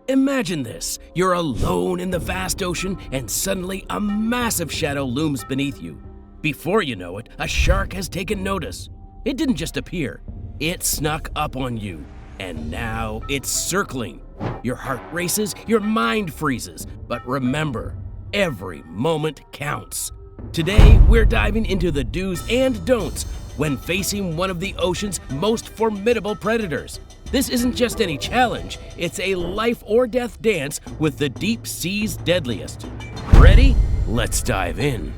Imagine this. You're alone in the vast ocean and suddenly a massive shadow looms beneath you. Before you know it, a shark has taken notice. It didn't just appear. It snuck up on you. And now it's circling. Your heart races, your mind freezes. But remember, every moment counts. Today, we're diving into the do's and don'ts when facing one of the ocean's most formidable predators. This isn't just any challenge, it's a life or death dance with the deep sea's deadliest. Ready? Let's dive in.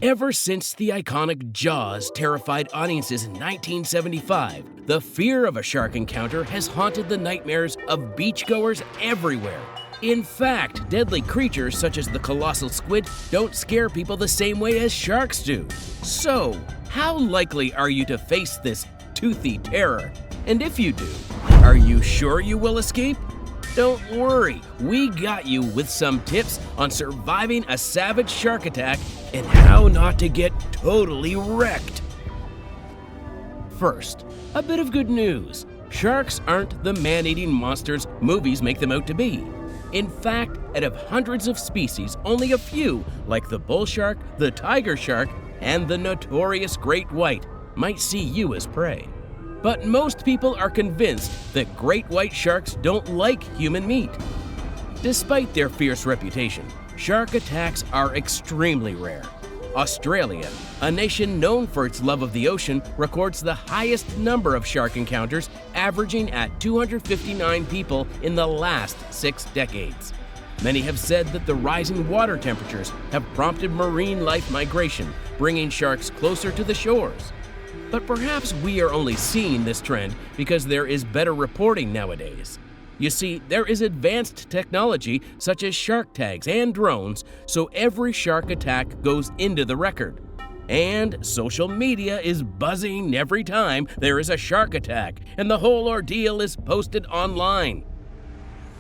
Ever since the iconic Jaws terrified audiences in 1975, the fear of a shark encounter has haunted the nightmares of beachgoers everywhere. In fact, deadly creatures such as the colossal squid don't scare people the same way as sharks do. So, how likely are you to face this toothy terror? And if you do, are you sure you will escape? Don't worry, we got you with some tips on surviving a savage shark attack and how not to get totally wrecked. First, a bit of good news. Sharks aren't the man-eating monsters movies make them out to be. In fact, out of hundreds of species, only a few, like the bull shark, the tiger shark, and the notorious great white, might see you as prey. But most people are convinced that great white sharks don't like human meat. Despite their fierce reputation, shark attacks are extremely rare. Australia, a nation known for its love of the ocean, records the highest number of shark encounters, averaging at 259 people in the last 6 decades. Many have said that the rising water temperatures have prompted marine life migration, bringing sharks closer to the shores. But perhaps we are only seeing this trend because there is better reporting nowadays. You see, there is advanced technology such as shark tags and drones, so every shark attack goes into the record. And social media is buzzing every time there is a shark attack, and the whole ordeal is posted online.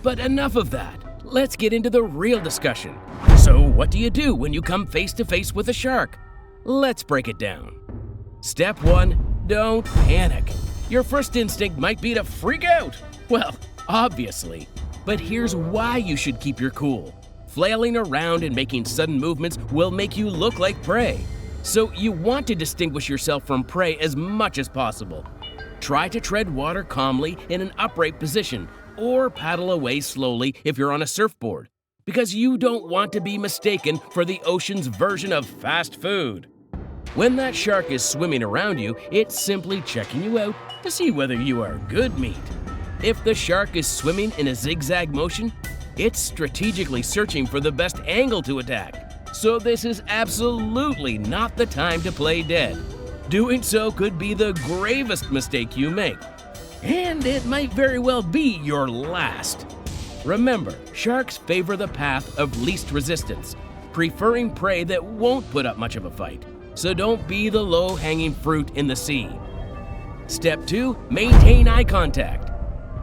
But enough of that. Let's get into the real discussion. So what do you do when you come face to face with a shark? Let's break it down. Step 1, don't panic. Your first instinct might be to freak out. Well, obviously. But here's why you should keep your cool. Flailing around and making sudden movements will make you look like prey. So you want to distinguish yourself from prey as much as possible. Try to tread water calmly in an upright position or paddle away slowly if you're on a surfboard, because you don't want to be mistaken for the ocean's version of fast food. When that shark is swimming around you, it's simply checking you out to see whether you are good meat. If the shark is swimming in a zigzag motion, it's strategically searching for the best angle to attack. So this is absolutely not the time to play dead. Doing so could be the gravest mistake you make. And it might very well be your last. Remember, sharks favor the path of least resistance, preferring prey that won't put up much of a fight. So don't be the low-hanging fruit in the sea. Step 2, maintain eye contact.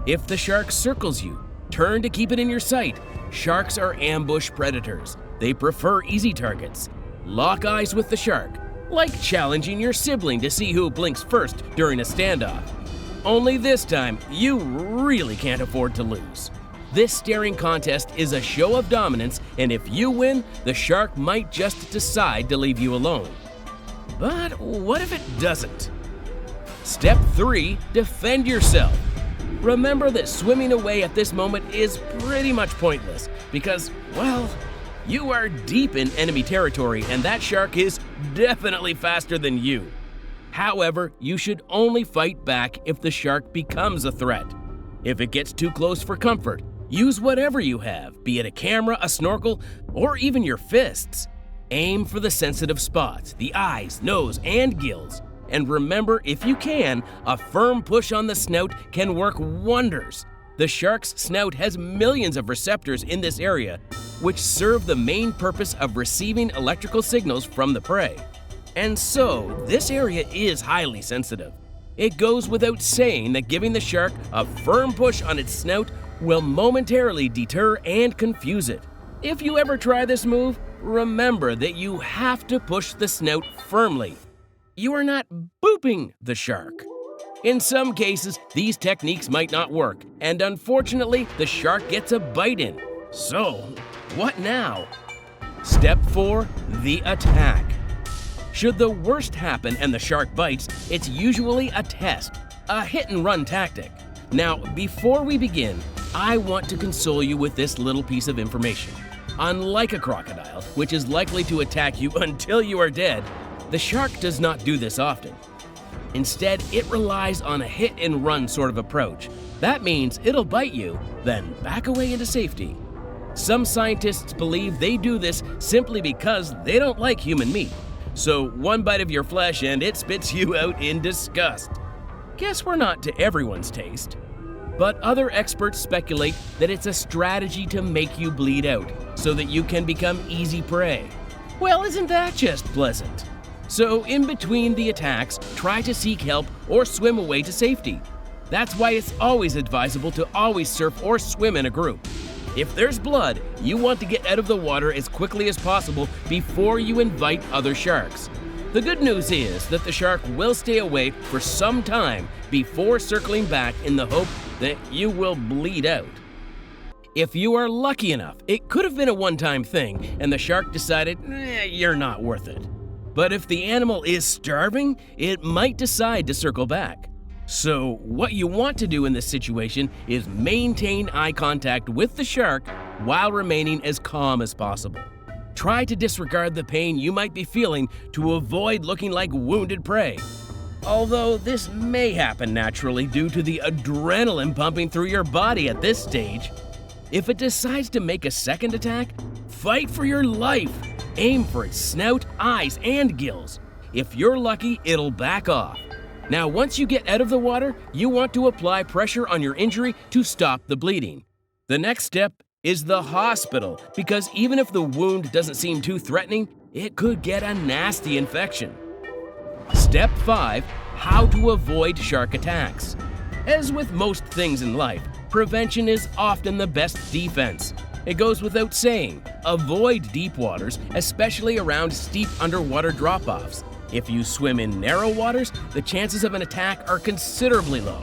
If the shark circles you, turn to keep it in your sight. Sharks are ambush predators. They prefer easy targets. Lock eyes with the shark, like challenging your sibling to see who blinks first during a standoff. Only this time, you really can't afford to lose. This staring contest is a show of dominance, and if you win, the shark might just decide to leave you alone. But what if it doesn't? Step 3, defend yourself. Remember that swimming away at this moment is pretty much pointless because, well, you are deep in enemy territory and that shark is definitely faster than you. However, you should only fight back if the shark becomes a threat. If it gets too close for comfort, use whatever you have, be it a camera, a snorkel, or even your fists. Aim for the sensitive spots, the eyes, nose, and gills. And remember, if you can, a firm push on the snout can work wonders. The shark's snout has millions of receptors in this area, which serve the main purpose of receiving electrical signals from the prey. And so, this area is highly sensitive. It goes without saying that giving the shark a firm push on its snout will momentarily deter and confuse it. If you ever try this move, remember that you have to push the snout firmly. You are not booping the shark. In some cases, these techniques might not work, and unfortunately, the shark gets a bite in. So, what now? Step 4. The attack. Should the worst happen and the shark bites, it's usually a test, a hit-and-run tactic. Now, before we begin, I want to console you with this little piece of information. Unlike a crocodile, which is likely to attack you until you are dead, the shark does not do this often. Instead, it relies on a hit-and-run sort of approach. That means it'll bite you, then back away into safety. Some scientists believe they do this simply because they don't like human meat. So one bite of your flesh and it spits you out in disgust. Guess we're not to everyone's taste. But other experts speculate that it's a strategy to make you bleed out so that you can become easy prey. Well, isn't that just pleasant? So in between the attacks, try to seek help or swim away to safety. That's why it's always advisable to always surf or swim in a group. If there's blood, you want to get out of the water as quickly as possible before you invite other sharks. The good news is that the shark will stay away for some time before circling back in the hope that you will bleed out. If you are lucky enough, it could have been a one-time thing and the shark decided, you're not worth it. But if the animal is starving, it might decide to circle back. So what you want to do in this situation is maintain eye contact with the shark while remaining as calm as possible. Try to disregard the pain you might be feeling to avoid looking like wounded prey. Although this may happen naturally due to the adrenaline pumping through your body at this stage. If it decides to make a second attack, fight for your life. Aim for its snout, eyes, and gills. If you're lucky, it'll back off. Now, once you get out of the water, you want to apply pressure on your injury to stop the bleeding. The next step is the hospital, because even if the wound doesn't seem too threatening, it could get a nasty infection. Step 5. How to avoid shark attacks. As with most things in life, prevention is often the best defense. It goes without saying, avoid deep waters, especially around steep underwater drop-offs. If you swim in narrow waters, the chances of an attack are considerably low.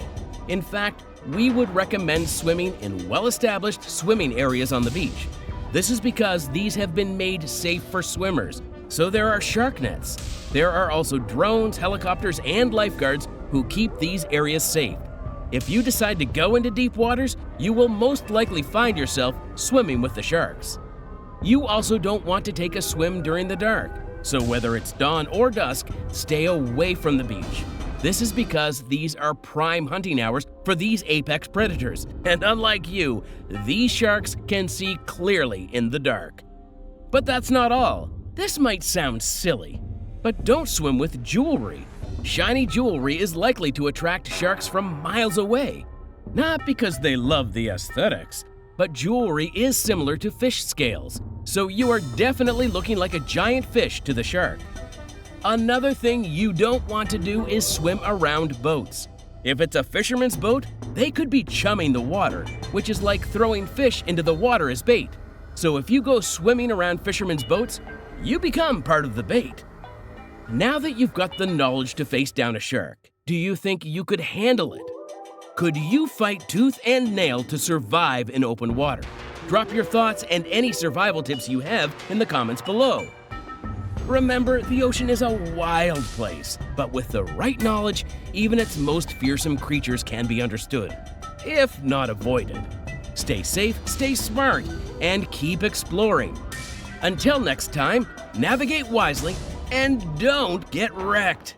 In fact, we would recommend swimming in well-established swimming areas on the beach. This is because these have been made safe for swimmers, so there are shark nets. There are also drones, helicopters, and lifeguards who keep these areas safe. If you decide to go into deep waters, you will most likely find yourself swimming with the sharks. You also don't want to take a swim during the dark, so whether it's dawn or dusk, stay away from the beach. This is because these are prime hunting hours for these apex predators, and unlike you, these sharks can see clearly in the dark. But that's not all. This might sound silly, but don't swim with jewelry. Shiny jewelry is likely to attract sharks from miles away. Not because they love the aesthetics, but jewelry is similar to fish scales, so you are definitely looking like a giant fish to the shark. Another thing you don't want to do is swim around boats. If it's a fisherman's boat, they could be chumming the water, which is like throwing fish into the water as bait. So if you go swimming around fishermen's boats, you become part of the bait. Now that you've got the knowledge to face down a shark, do you think you could handle it? Could you fight tooth and nail to survive in open water? Drop your thoughts and any survival tips you have in the comments below. Remember, the ocean is a wild place, but with the right knowledge, even its most fearsome creatures can be understood, if not avoided. Stay safe, stay smart, and keep exploring. Until next time, navigate wisely and don't get wrecked.